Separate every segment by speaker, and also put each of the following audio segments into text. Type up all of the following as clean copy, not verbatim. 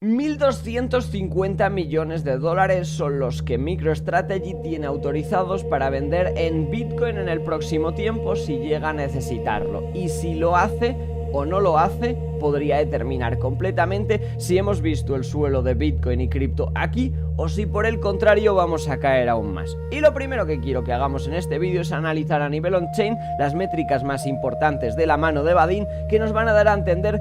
Speaker 1: $1.250 millones son los que MicroStrategy tiene autorizados para vender en Bitcoin en el próximo tiempo si llega a necesitarlo. Y si lo hace o no lo hace, podría determinar completamente si hemos visto el suelo de Bitcoin y cripto aquí o si por el contrario vamos a caer aún más. Y lo primero que quiero que hagamos en este vídeo es analizar a nivel on-chain las métricas más importantes de la mano de Vadim que nos van a dar a entender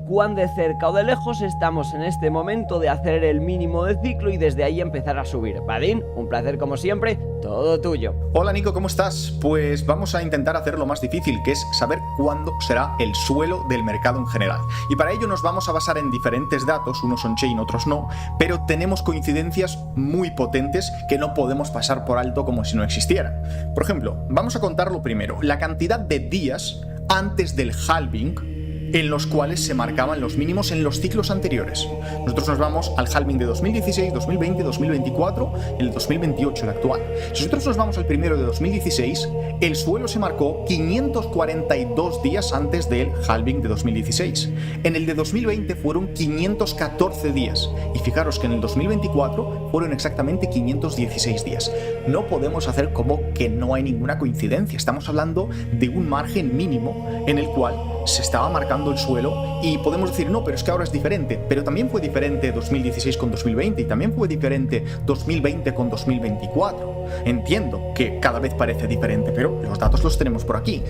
Speaker 1: cuán de cerca o de lejos estamos en este momento de hacer el mínimo de ciclo y desde ahí empezar a subir. Vadim, un placer como siempre, todo tuyo.
Speaker 2: Hola Nico, ¿cómo estás? Pues vamos a intentar hacer lo más difícil, que es saber cuándo será el suelo del mercado en general. Y para ello nos vamos a basar en diferentes datos, unos on-chain, otros no, pero tenemos coincidencias muy potentes que no podemos pasar por alto como si no existieran. Por ejemplo, vamos a contar lo primero, la cantidad de días antes del halving en los cuales se marcaban los mínimos en los ciclos anteriores. Nosotros nos vamos al halving de 2016, 2020, 2024, el 2028, el actual. Si nosotros nos vamos al primero de 2016, el suelo se marcó 542 días antes del halving de 2016. En el de 2020 fueron 514 días. Y fijaros que en el 2024 fueron exactamente 516 días. No podemos hacer como que no hay ninguna coincidencia. Estamos hablando de un margen mínimo en el cual se estaba marcando el suelo y podemos decir, no, pero es que ahora es diferente, pero también fue diferente 2016 con 2020 y también fue diferente 2020 con 2024. Entiendo que cada vez parece diferente, pero los datos los tenemos por aquí.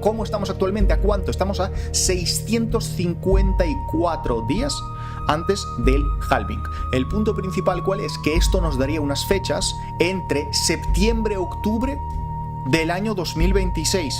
Speaker 2: ¿Cómo estamos actualmente? ¿A cuánto? Estamos a 654 días antes del halving. El punto principal, ¿cuál es? Que esto nos daría unas fechas entre septiembre-octubre del año 2026.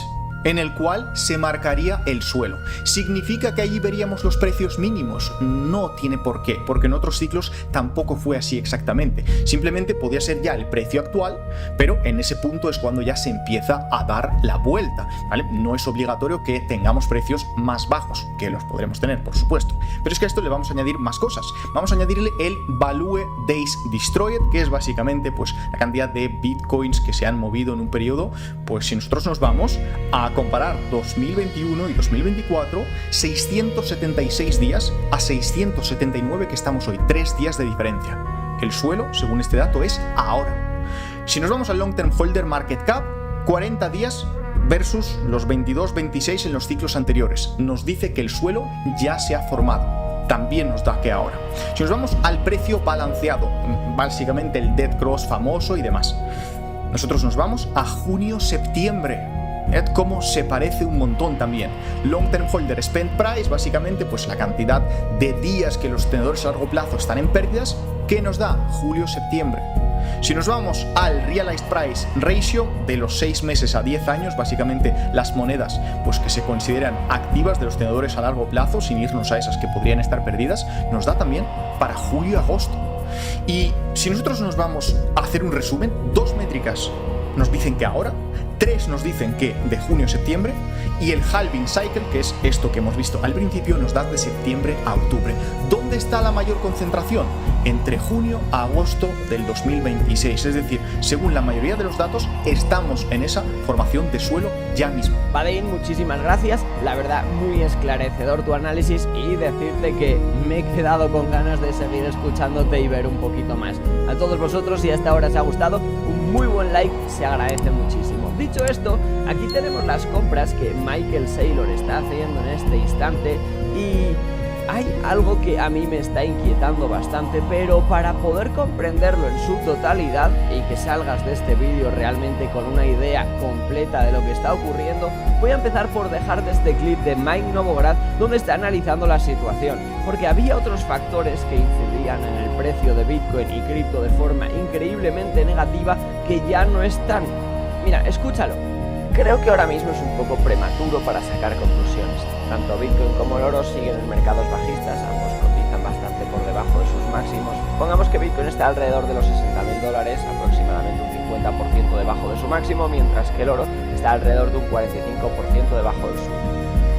Speaker 2: En el cual se marcaría el suelo. ¿Significa que allí veríamos los precios mínimos? No tiene por qué, porque en otros ciclos tampoco fue así exactamente. Simplemente podía ser ya el precio actual, pero en ese punto es cuando ya se empieza a dar la vuelta, ¿vale? No es obligatorio que tengamos precios más bajos, que los podremos tener, por supuesto. Pero es que a esto le vamos a añadir más cosas. Vamos a añadirle el Value Days Destroyed, que es básicamente pues la cantidad de bitcoins que se han movido en un periodo. Pues si nosotros nos vamos a comparar 2021 y 2024, 676 días a 679 que estamos hoy, 3 días de diferencia. El suelo, según este dato, es ahora. Si nos vamos al Long Term Holder Market Cap, 40 días versus los 22, 26 en los ciclos anteriores. Nos dice que el suelo ya se ha formado. También nos da que ahora. Si nos vamos al precio balanceado, básicamente el Dead Cross famoso y demás, nosotros nos vamos a junio-septiembre. Mirad cómo se parece un montón también. Long Term Holder Spend Price, básicamente pues la cantidad de días que los tenedores a largo plazo están en pérdidas, ¿qué nos da? Julio-septiembre. Si nos vamos al Realized Price Ratio de los 6 meses a 10 años, básicamente las monedas pues que se consideran activas de los tenedores a largo plazo, sin irnos a esas que podrían estar perdidas, nos da también para julio-agosto. Y si nosotros nos vamos a hacer un resumen, 2 métricas nos dicen que ahora, 3 nos dicen que de junio a septiembre, y el halving cycle, que es esto que hemos visto al principio, nos da de septiembre a octubre. ¿Dónde está la mayor concentración? Entre junio a agosto del 2026. Es decir, según la mayoría de los datos, estamos en esa formación de suelo ya mismo.
Speaker 1: Vadim, muchísimas gracias. La verdad, muy esclarecedor tu análisis y decirte que me he quedado con ganas de seguir escuchándote y ver un poquito más. A todos vosotros, si hasta ahora os ha gustado, un muy buen like se agradece muchísimo. Dicho esto, aquí tenemos las compras que Michael Saylor está haciendo en este instante y hay algo que a mí me está inquietando bastante, pero para poder comprenderlo en su totalidad y que salgas de este vídeo realmente con una idea completa de lo que está ocurriendo, voy a empezar por dejarte este clip de Mike Novogratz donde está analizando la situación, porque había otros factores que incidían en el precio de Bitcoin y cripto de forma increíblemente negativa que ya no están. Mira, escúchalo. Creo que ahora mismo es un poco prematuro para sacar conclusiones. Tanto Bitcoin como el oro siguen en mercados bajistas, ambos cotizan bastante por debajo de sus máximos. Pongamos que Bitcoin está alrededor de los $60.000, aproximadamente un 50% debajo de su máximo, mientras que el oro está alrededor de un 45% debajo del suyo.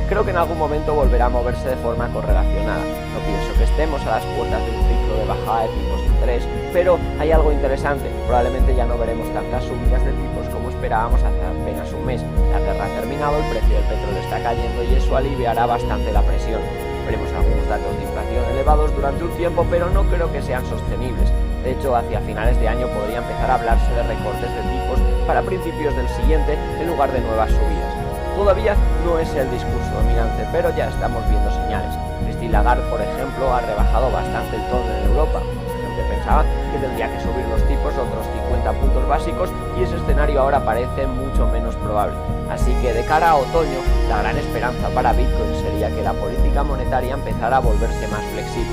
Speaker 1: Creo que en algún momento volverá a moverse de forma correlacionada. No pienso que estemos a las puertas de un ciclo de bajada de tipos de interés, pero hay algo interesante. Probablemente ya no veremos tantas subidas de tipos como esperábamos hace apenas un mes. La guerra ha terminado, el precio del petróleo está cayendo y eso aliviará bastante la presión. Veremos algunos datos de inflación elevados durante un tiempo, pero no creo que sean sostenibles. De hecho, hacia finales de año podría empezar a hablarse de recortes de tipos para principios del siguiente en lugar de nuevas subidas. Todavía no es el discurso dominante, pero ya estamos viendo señales. Christine Lagarde, por ejemplo, ha rebajado bastante el tono en Europa. La gente pensaba que tendría que subir los tipos otros 50 puntos básicos y ese escenario ahora parece mucho menos probable. Así que de cara a otoño, la gran esperanza para Bitcoin sería que la política monetaria empezara a volverse más flexible.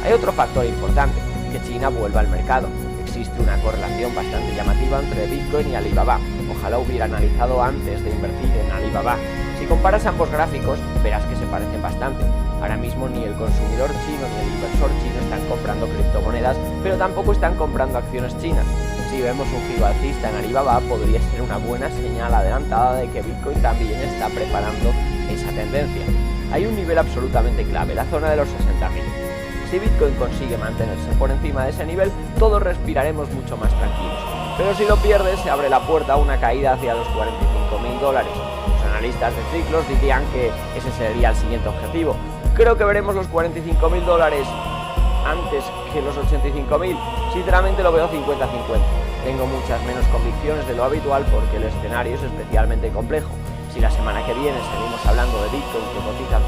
Speaker 1: Hay otro factor importante, que China vuelva al mercado. Existe una correlación bastante llamativa entre Bitcoin y Alibaba. Ojalá hubiera analizado antes de invertir en Alibaba. Si comparas ambos gráficos, verás que se parecen bastante. Ahora mismo ni el consumidor chino ni el inversor chino están comprando criptomonedas, pero tampoco están comprando acciones chinas. Si vemos un giro alcista en Alibaba, podría ser una buena señal adelantada de que Bitcoin también está preparando esa tendencia. Hay un nivel absolutamente clave, la zona de los 60.000. Si Bitcoin consigue mantenerse por encima de ese nivel, todos respiraremos mucho más tranquilos. Pero si lo pierde, se abre la puerta a una caída hacia los $45.000. Los analistas de ciclos dirían que ese sería el siguiente objetivo. Creo que veremos los $45.000 antes que los 85.000. Sinceramente lo veo 50-50. Tengo muchas menos convicciones de lo habitual porque el escenario es especialmente complejo. Si la semana que viene seguimos hablando de Bitcoin que cotiza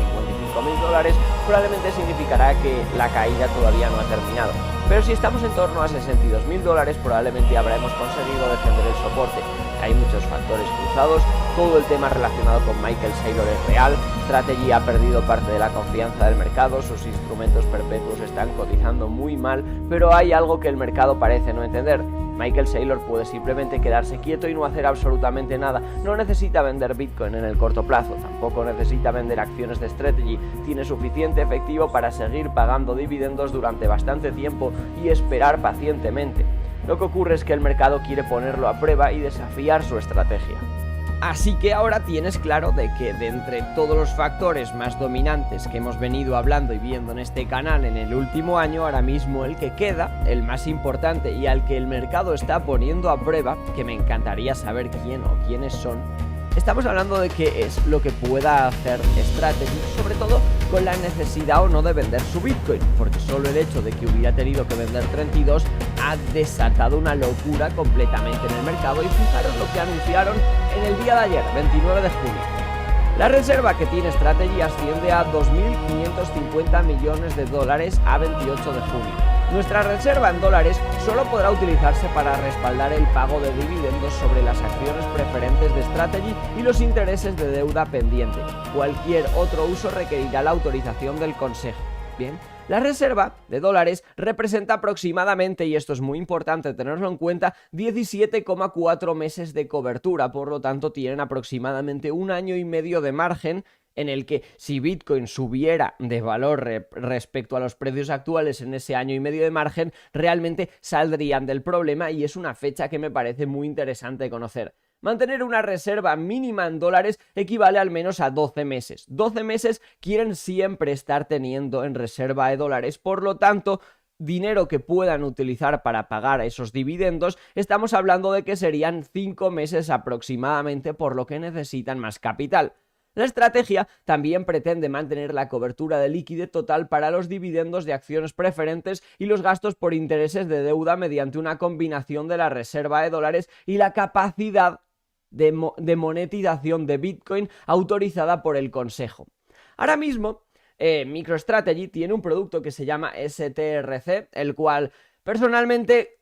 Speaker 1: $55.000, probablemente significará que la caída todavía no ha terminado. Pero si estamos en torno a $62.000, probablemente habremos conseguido defender el soporte. Hay muchos factores cruzados, todo el tema relacionado con Michael Saylor es real, Strategy ha perdido parte de la confianza del mercado, sus instrumentos perpetuos están cotizando muy mal, pero hay algo que el mercado parece no entender. Michael Saylor puede simplemente quedarse quieto y no hacer absolutamente nada. No necesita vender Bitcoin en el corto plazo, tampoco necesita vender acciones de Strategy. Tiene suficiente efectivo para seguir pagando dividendos durante bastante tiempo y esperar pacientemente. Lo que ocurre es que el mercado quiere ponerlo a prueba y desafiar su estrategia. Así que ahora tienes claro de que de entre todos los factores más dominantes que hemos venido hablando y viendo en este canal en el último año, ahora mismo el que queda, el más importante y al que el mercado está poniendo a prueba, que me encantaría saber quién o quiénes son, estamos hablando de qué es lo que pueda hacer Strategy, sobre todo con la necesidad o no de vender su Bitcoin, porque solo el hecho de que hubiera tenido que vender 32 ha desatado una locura completamente en el mercado. Y fijaros lo que anunciaron en el día de ayer, 29 de junio. La reserva que tiene Strategy asciende a $2.550 millones a 28 de junio. Nuestra reserva en dólares solo podrá utilizarse para respaldar el pago de dividendos sobre las acciones preferentes de Strategy y los intereses de deuda pendiente. Cualquier otro uso requerirá la autorización del Consejo. Bien, la reserva de dólares representa aproximadamente, y esto es muy importante tenerlo en cuenta, 17,4 meses de cobertura, por lo tanto tienen aproximadamente un año y medio de margen en el que si Bitcoin subiera de valor respecto a los precios actuales en ese año y medio de margen, realmente saldrían del problema y es una fecha que me parece muy interesante conocer. Mantener una reserva mínima en dólares equivale al menos a 12 meses. 12 meses quieren siempre estar teniendo en reserva de dólares, por lo tanto, dinero que puedan utilizar para pagar esos dividendos, estamos hablando de que serían 5 meses aproximadamente, por lo que necesitan más capital. La estrategia también pretende mantener la cobertura de liquidez total para los dividendos de acciones preferentes y los gastos por intereses de deuda mediante una combinación de la reserva de dólares y la capacidad de monetización de Bitcoin autorizada por el Consejo. Ahora mismo, MicroStrategy tiene un producto que se llama STRC, el cual personalmente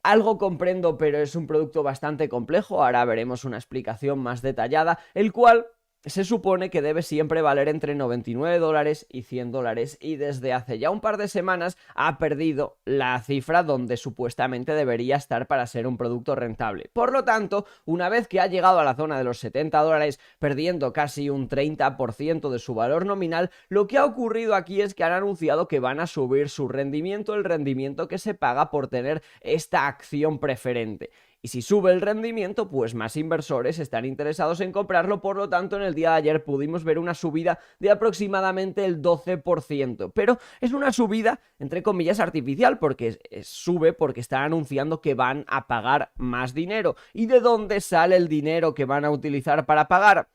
Speaker 1: algo comprendo, pero es un producto bastante complejo. Ahora veremos una explicación más detallada, el cual se supone que debe siempre valer entre $99 y $100 y desde hace ya un par de semanas ha perdido la cifra donde supuestamente debería estar para ser un producto rentable. Por lo tanto, una vez que ha llegado a la zona de los $70, perdiendo casi un 30% de su valor nominal, lo que ha ocurrido aquí es que han anunciado que van a subir su rendimiento, el rendimiento que se paga por tener esta acción preferente. Y si sube el rendimiento, pues más inversores están interesados en comprarlo. Por lo tanto, en el día de ayer pudimos ver una subida de aproximadamente el 12%. Pero es una subida, entre comillas, artificial, porque sube porque están anunciando que van a pagar más dinero. ¿Y de dónde sale el dinero que van a utilizar para pagar?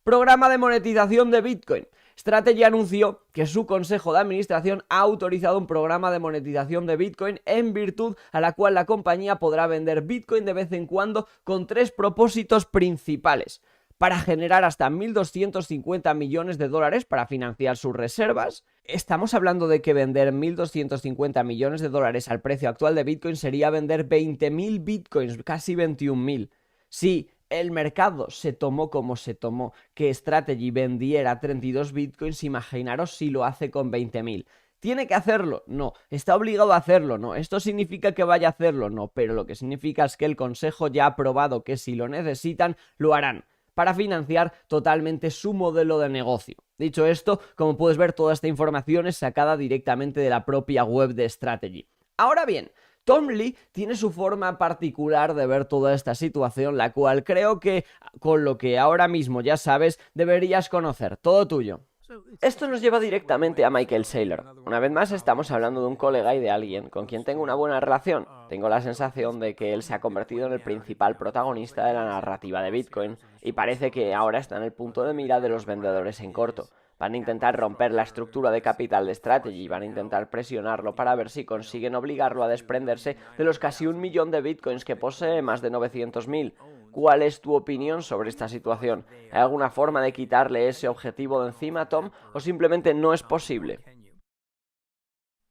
Speaker 1: Programa de monetización de Bitcoin. Strategy anunció que su consejo de administración ha autorizado un programa de monetización de Bitcoin en virtud a la cual la compañía podrá vender Bitcoin de vez en cuando con 3 propósitos principales: para generar hasta 1.250 millones de dólares para financiar sus reservas. Estamos hablando de que vender 1.250 millones de dólares al precio actual de Bitcoin sería vender 20.000 Bitcoins, casi 21.000. Sí, el mercado se tomó como se tomó que Strategy vendiera 32 Bitcoins, imaginaros si lo hace con 20.000. ¿Tiene que hacerlo? No. ¿Está obligado a hacerlo? No. ¿Esto significa que vaya a hacerlo? No. Pero lo que significa es que el consejo ya ha aprobado que si lo necesitan, lo harán para financiar totalmente su modelo de negocio. Dicho esto, como puedes ver, toda esta información es sacada directamente de la propia web de Strategy. Ahora bien, Tom Lee tiene su forma particular de ver toda esta situación, la cual creo que, con lo que ahora mismo ya sabes, deberías conocer. Todo tuyo. Esto nos lleva directamente a Michael Saylor. Una vez más estamos hablando de un colega y de alguien con quien tengo una buena relación. Tengo la sensación de que él se ha convertido en el principal protagonista de la narrativa de Bitcoin y parece que ahora está en el punto de mira de los vendedores en corto. Van a intentar romper la estructura de capital de Strategy, van a intentar presionarlo para ver si consiguen obligarlo a desprenderse de los casi 1 millón de Bitcoins que posee, más de 900.000. ¿Cuál es tu opinión sobre esta situación? ¿Hay alguna forma de quitarle ese objetivo de encima, Tom, o simplemente no es posible?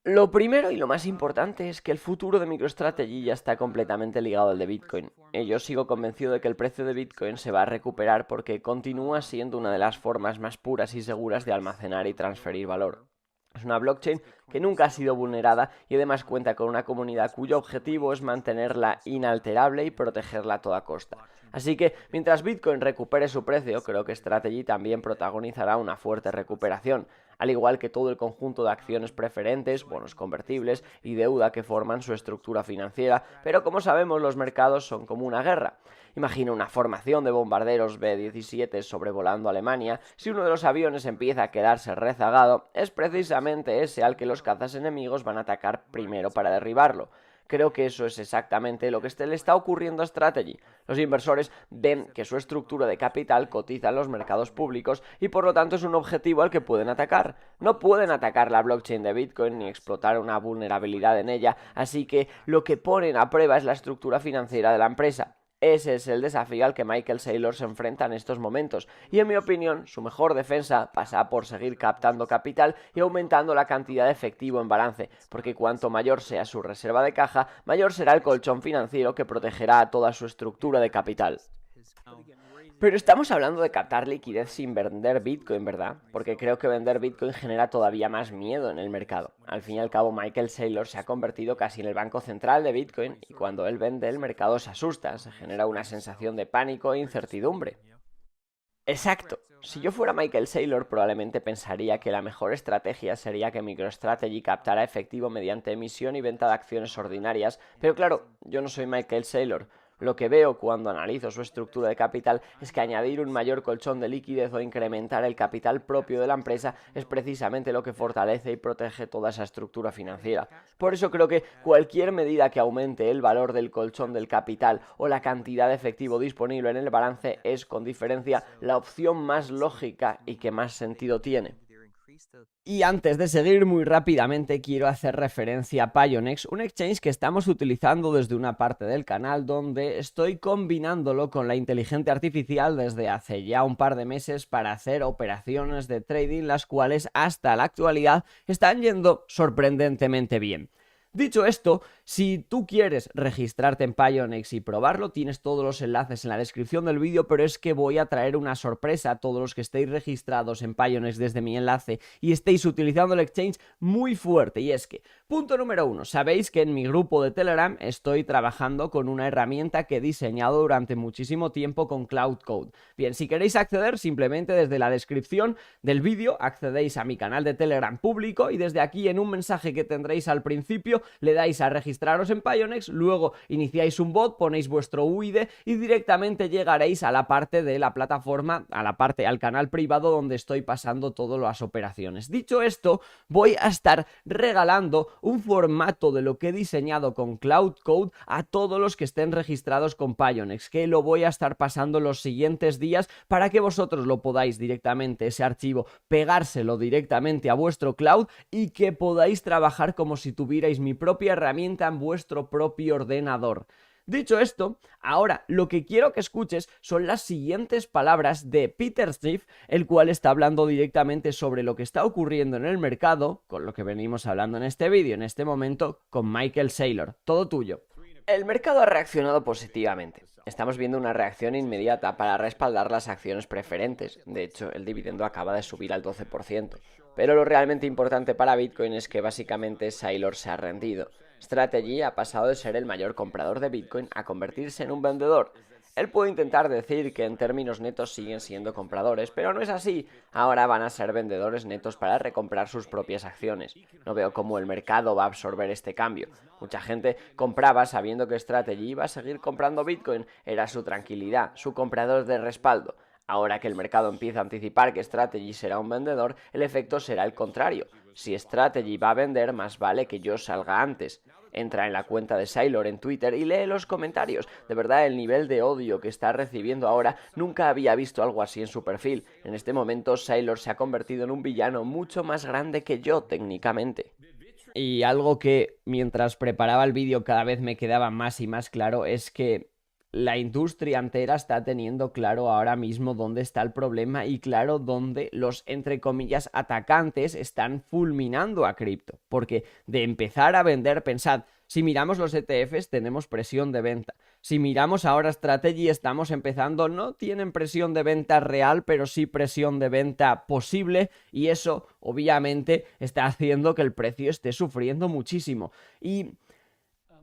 Speaker 1: Lo primero y lo más importante es que el futuro de MicroStrategy ya está completamente ligado al de Bitcoin. Yo sigo convencido de que el precio de Bitcoin se va a recuperar porque continúa siendo una de las formas más puras y seguras de almacenar y transferir valor. Es una blockchain que nunca ha sido vulnerada y además cuenta con una comunidad cuyo objetivo es mantenerla inalterable y protegerla a toda costa. Así que mientras Bitcoin recupere su precio, creo que Strategy también protagonizará una fuerte recuperación, al igual que todo el conjunto de acciones preferentes, bonos convertibles y deuda que forman su estructura financiera, pero como sabemos los mercados son como una guerra. Imagina una formación de bombarderos B-17 sobrevolando Alemania. Si uno de los aviones empieza a quedarse rezagado, es precisamente ese al que los cazas enemigos van a atacar primero para derribarlo. Creo que eso es exactamente lo que le está ocurriendo a Strategy. Los inversores ven que su estructura de capital cotiza en los mercados públicos y por lo tanto es un objetivo al que pueden atacar. No pueden atacar la blockchain de Bitcoin ni explotar una vulnerabilidad en ella, así que lo que ponen a prueba es la estructura financiera de la empresa. Ese es el desafío al que Michael Saylor se enfrenta en estos momentos, y en mi opinión, su mejor defensa pasa por seguir captando capital y aumentando la cantidad de efectivo en balance, porque cuanto mayor sea su reserva de caja, mayor será el colchón financiero que protegerá a toda su estructura de capital. Pero estamos hablando de captar liquidez sin vender Bitcoin, ¿verdad? Porque creo que vender Bitcoin genera todavía más miedo en el mercado. Al fin y al cabo, Michael Saylor se ha convertido casi en el banco central de Bitcoin y cuando él vende, el mercado se asusta, se genera una sensación de pánico e incertidumbre. Exacto. Si yo fuera Michael Saylor, probablemente pensaría que la mejor estrategia sería que MicroStrategy captara efectivo mediante emisión y venta de acciones ordinarias, pero claro, yo no soy Michael Saylor. Lo que veo cuando analizo su estructura de capital es que añadir un mayor colchón de liquidez o incrementar el capital propio de la empresa es precisamente lo que fortalece y protege toda esa estructura financiera. Por eso creo que cualquier medida que aumente el valor del colchón del capital o la cantidad de efectivo disponible en el balance es, con diferencia, la opción más lógica y que más sentido tiene. Y antes de seguir muy rápidamente quiero hacer referencia a Pionex, un exchange que estamos utilizando desde una parte del canal donde estoy combinándolo con la inteligencia artificial desde hace ya un par de meses para hacer operaciones de trading, las cuales hasta la actualidad están yendo sorprendentemente bien. Dicho esto, si tú quieres registrarte en Pionex y probarlo, tienes todos los enlaces en la descripción del vídeo, pero es que voy a traer una sorpresa a todos los que estéis registrados en Pionex desde mi enlace y estéis utilizando el exchange muy fuerte. Y es que, punto número 1, sabéis que en mi grupo de Telegram estoy trabajando con una herramienta que he diseñado durante muchísimo tiempo con Cloud Code. Bien, si queréis acceder, simplemente desde la descripción del vídeo accedéis a mi canal de Telegram público y desde aquí en un mensaje que tendréis al principio principio, le dais a registraros en Pionex, luego iniciáis un bot, ponéis vuestro UID y directamente llegaréis a la parte de la plataforma, al canal privado donde estoy pasando todas las operaciones. Dicho esto, voy a estar regalando un formato de lo que he diseñado con Cloud Code a todos los que estén registrados con Pionex, que lo voy a estar pasando los siguientes días para que vosotros lo podáis directamente, ese archivo, pegárselo directamente a vuestro cloud y que podáis trabajar como si tuvierais mi propia herramienta en vuestro propio ordenador. Dicho esto, ahora lo que quiero que escuches son las siguientes palabras de Peter Schiff, el cual está hablando directamente sobre lo que está ocurriendo en el mercado, con lo que venimos hablando en este vídeo, en este momento, con Michael Saylor. Todo tuyo. El mercado ha reaccionado positivamente. Estamos viendo una reacción inmediata para respaldar las acciones preferentes. De hecho, el dividendo acaba de subir al 12%. Pero lo realmente importante para Bitcoin es que básicamente Saylor se ha rendido. Strategy ha pasado de ser el mayor comprador de Bitcoin a convertirse en un vendedor. Él puede intentar decir que en términos netos siguen siendo compradores, pero no es así. Ahora van a ser vendedores netos para recomprar sus propias acciones. No veo cómo el mercado va a absorber este cambio. Mucha gente compraba sabiendo que Strategy iba a seguir comprando Bitcoin. Era su tranquilidad, su comprador de respaldo. Ahora que el mercado empieza a anticipar que Strategy será un vendedor, el efecto será el contrario. Si Strategy va a vender, más vale que yo salga antes. Entra en la cuenta de Saylor en Twitter y lee los comentarios. De verdad, el nivel de odio que está recibiendo ahora, nunca había visto algo así en su perfil. En este momento, Saylor se ha convertido en un villano mucho más grande que yo, técnicamente. Y algo que mientras preparaba el vídeo cada vez me quedaba más y más claro es que la industria entera está teniendo claro ahora mismo dónde está el problema y claro dónde los, entre comillas, atacantes están fulminando a cripto. Porque de empezar a vender, pensad, si miramos los ETFs tenemos presión de venta. Si miramos ahora Strategy estamos empezando, no tienen presión de venta real, pero sí presión de venta posible y eso obviamente está haciendo que el precio esté sufriendo muchísimo. Y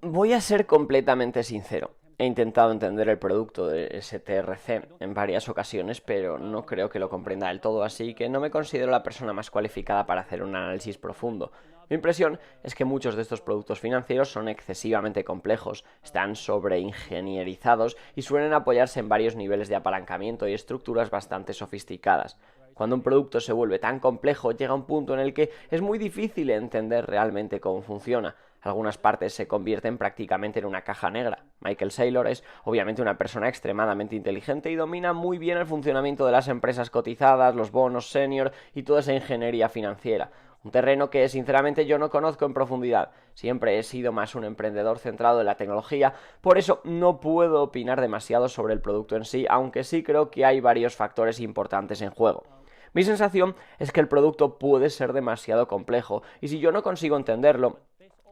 Speaker 1: voy a ser completamente sincero. He intentado entender el producto de STRC en varias ocasiones, pero no creo que lo comprenda del todo, así que no me considero la persona más cualificada para hacer un análisis profundo. Mi impresión es que muchos de estos productos financieros son excesivamente complejos, están sobreingenierizados y suelen apoyarse en varios niveles de apalancamiento y estructuras bastante sofisticadas. Cuando un producto se vuelve tan complejo, llega un punto en el que es muy difícil entender realmente cómo funciona. Algunas partes se convierten prácticamente en una caja negra. Michael Saylor es obviamente una persona extremadamente inteligente y domina muy bien el funcionamiento de las empresas cotizadas, los bonos senior y toda esa ingeniería financiera. Un terreno que sinceramente yo no conozco en profundidad. Siempre he sido más un emprendedor centrado en la tecnología, por eso no puedo opinar demasiado sobre el producto en sí, aunque sí creo que hay varios factores importantes en juego. Mi sensación es que el producto puede ser demasiado complejo y si yo no consigo entenderlo,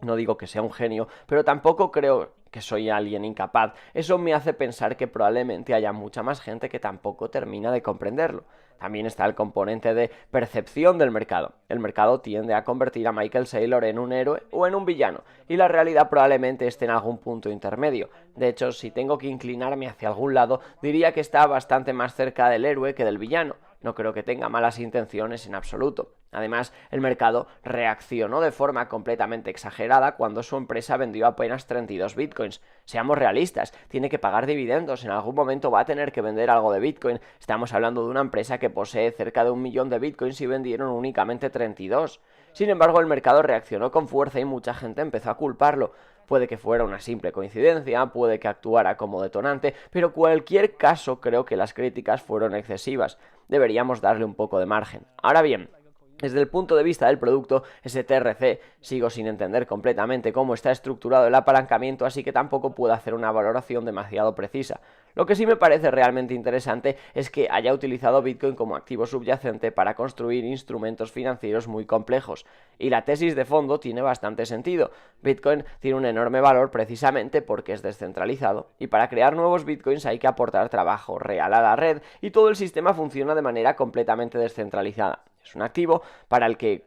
Speaker 1: no digo que sea un genio, pero tampoco creo que soy alguien incapaz. Eso me hace pensar que probablemente haya mucha más gente que tampoco termina de comprenderlo. También está el componente de percepción del mercado. El mercado tiende a convertir a Michael Saylor en un héroe o en un villano, y la realidad probablemente esté en algún punto intermedio. De hecho, si tengo que inclinarme hacia algún lado, diría que está bastante más cerca del héroe que del villano. No creo que tenga malas intenciones en absoluto. Además, el mercado reaccionó de forma completamente exagerada cuando su empresa vendió apenas 32 bitcoins. Seamos realistas, tiene que pagar dividendos, en algún momento va a tener que vender algo de bitcoin. Estamos hablando de una empresa que posee cerca de 1 millón de bitcoins y vendieron únicamente 32. Sin embargo, el mercado reaccionó con fuerza y mucha gente empezó a culparlo. Puede que fuera una simple coincidencia, puede que actuara como detonante, pero en cualquier caso creo que las críticas fueron excesivas. Deberíamos darle un poco de margen. Ahora bien, desde el punto de vista del producto STRC, sigo sin entender completamente cómo está estructurado el apalancamiento, así que tampoco puedo hacer una valoración demasiado precisa. Lo que sí me parece realmente interesante es que haya utilizado Bitcoin como activo subyacente para construir instrumentos financieros muy complejos. Y la tesis de fondo tiene bastante sentido. Bitcoin tiene un enorme valor precisamente porque es descentralizado, y para crear nuevos Bitcoins hay que aportar trabajo real a la red, y todo el sistema funciona de manera completamente descentralizada. Es un activo para que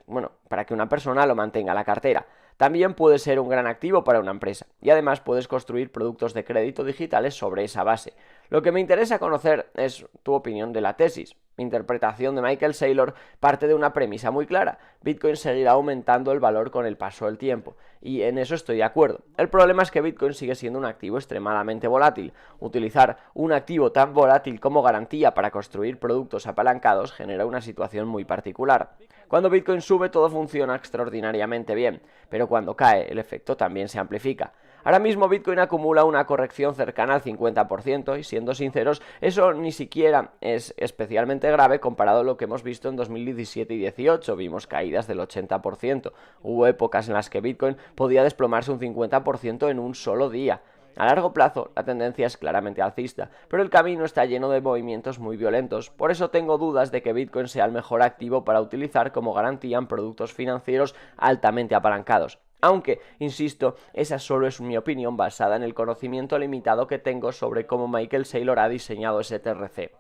Speaker 1: una persona lo mantenga en la cartera. también puede ser un gran activo para una empresa, y además puedes construir productos de crédito digitales sobre esa base. Lo que me interesa conocer es tu opinión de la tesis. Mi interpretación de Michael Saylor parte de una premisa muy clara: Bitcoin seguirá aumentando el valor con el paso del tiempo, y en eso estoy de acuerdo. El problema es que Bitcoin sigue siendo un activo extremadamente volátil. Utilizar un activo tan volátil como garantía para construir productos apalancados genera una situación muy particular. Cuando Bitcoin sube todo funciona extraordinariamente bien, pero cuando cae el efecto también se amplifica. Ahora mismo Bitcoin acumula una corrección cercana al 50% y, siendo sinceros, eso ni siquiera es especialmente grave comparado a lo que hemos visto en 2017 y 2018. Vimos caídas del 80%. Hubo épocas en las que Bitcoin podía desplomarse un 50% en un solo día. A largo plazo, la tendencia es claramente alcista, pero el camino está lleno de movimientos muy violentos. Por eso tengo dudas de que Bitcoin sea el mejor activo para utilizar como garantía en productos financieros altamente apalancados. Aunque, insisto, esa solo es mi opinión basada en el conocimiento limitado que tengo sobre cómo Michael Saylor ha diseñado ese TRC.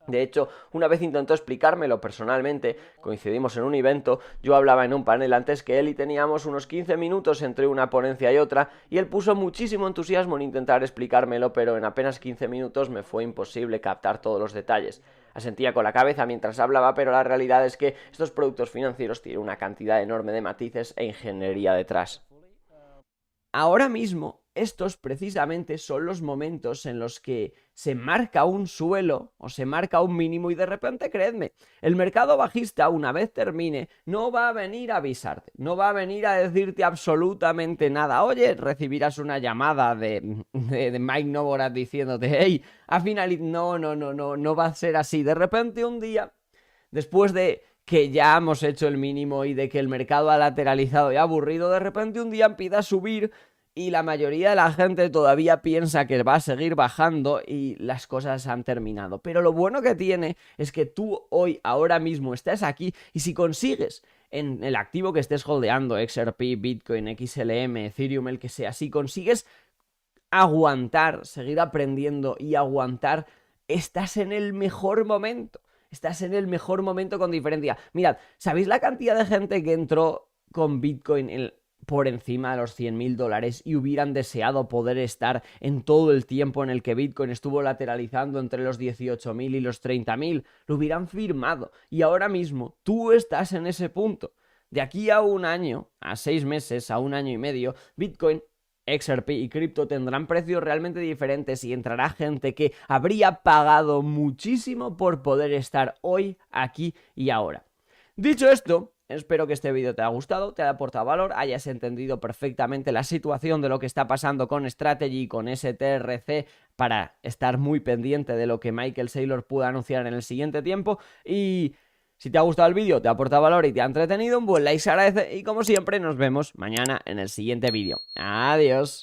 Speaker 1: De hecho, una vez intentó explicármelo personalmente, coincidimos en un evento, yo hablaba en un panel antes que él y teníamos unos 15 minutos entre una ponencia y otra, y él puso muchísimo entusiasmo en intentar explicármelo, pero en apenas 15 minutos me fue imposible captar todos los detalles. Asentía con la cabeza mientras hablaba, pero la realidad es que estos productos financieros tienen una cantidad enorme de matices e ingeniería detrás. Ahora mismo, estos precisamente son los momentos en los que se marca un suelo o se marca un mínimo y de repente, creedme, el mercado bajista, una vez termine, no va a venir a avisarte, no va a venir a decirte absolutamente nada. Oye, recibirás una llamada de Mike Novogratz diciéndote: hey, a final, no va a ser así. De repente un día, después de que ya hemos hecho el mínimo y de que el mercado ha lateralizado y aburrido, de repente un día empieza a subir y la mayoría de la gente todavía piensa que va a seguir bajando y las cosas han terminado. Pero lo bueno que tiene es que tú hoy, ahora mismo, estás aquí, y si consigues en el activo que estés holdeando, XRP, Bitcoin, XLM, Ethereum, el que sea, si consigues aguantar, seguir aprendiendo y aguantar, estás en el mejor momento. Estás en el mejor momento con diferencia. Mirad, ¿sabéis la cantidad de gente que entró con Bitcoin por encima de los $100.000 y hubieran deseado poder estar en todo el tiempo en el que Bitcoin estuvo lateralizando entre los 18.000 y los 30.000? Lo hubieran firmado. Y ahora mismo tú estás en ese punto. De aquí a un año, a 6 meses, a un año y medio, Bitcoin, XRP y cripto tendrán precios realmente diferentes y entrará gente que habría pagado muchísimo por poder estar hoy, aquí y ahora. Dicho esto, espero que este vídeo te haya gustado, te haya aportado valor, hayas entendido perfectamente la situación de lo que está pasando con Strategy y con STRC para estar muy pendiente de lo que Michael Saylor pueda anunciar en el siguiente tiempo. Y si te ha gustado el vídeo, te ha aportado valor y te ha entretenido, un buen like se agradece, y como siempre nos vemos mañana en el siguiente vídeo. Adiós.